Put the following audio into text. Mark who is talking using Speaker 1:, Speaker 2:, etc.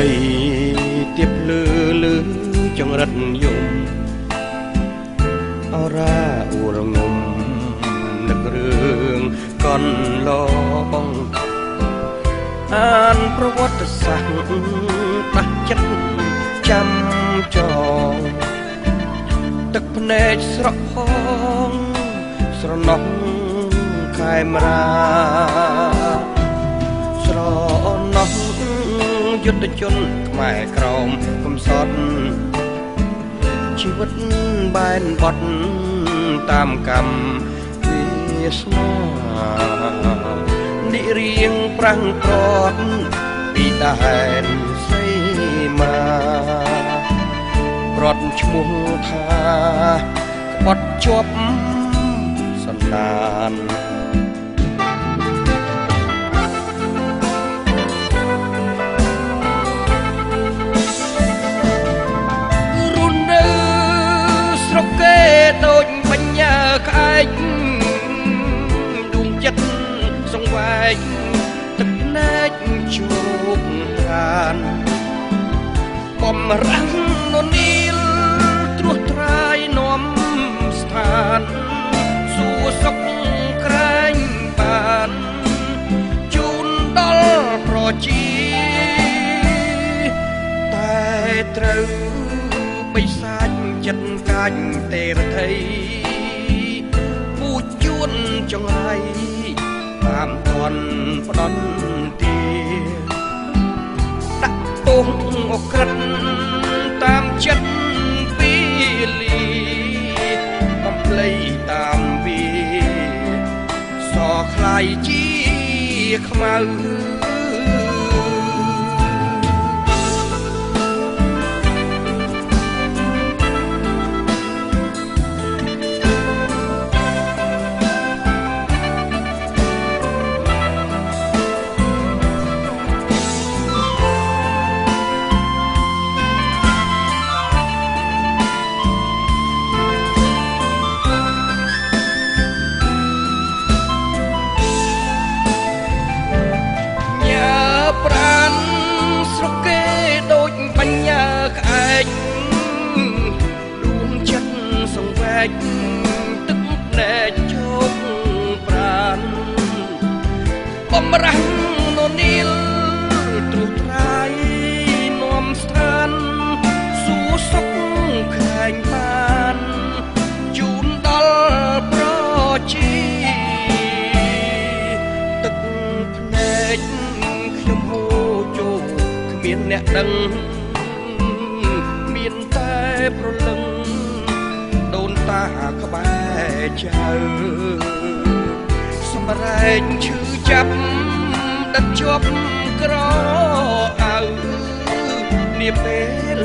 Speaker 1: ទៀបលឺលឺចង្រិតយំអរ៉ាអ៊ូរងំនឹករឿងកន់ឡងអានប្រវត្តិសាស្ត្រដាស់ចិត្តចាំចងទឹកភ្នែកស្រក់ផងស្រណោះខែមរាស្រណោះយុទ្ធជនខ្មែរក្រមកំសត់ជីវិតបែនបត់តាមកម្មវាសនានិរៀងប្រាំងប្រត់ពីដែនសីមាប្រត់ឈ្មោះថាក្បត់ជាប់សន្តានរុននៅស្រុកគេដូចបញ្ញាក្អែកដួងចិត្តសង្វែកទឹកភ្នែកជោគខានបំរាំងននីលត្រួសត្រាយនាំស្ថានសួរសុខក្រែងបានជូនដល់ប្រជាតែត្រូវបិសាចចិត្តកាច់ទេរថីពូជួនចង្រៃតាមធន់ផ្ដន់ទាដាក់ពងអក្រិតតាមចិត្តពីលីបំភ្លៃតាមវាសខ្លាយជាខ្មៅទឹកភ្នែកជោគប្រានបំរាំងននីលត្រួសត្រាយនាំស្ថានសួរសុខខែងបានជូនដល់ប្រជាទឹកភ្នែកខ្ញុំហូរចូលគ្មានអ្នកដឹងមានតែប្រលឹងដូនតាក្បែរចៅសម្រែកឈឺចាប់ដិតជាប់ក្រអៅនាពេល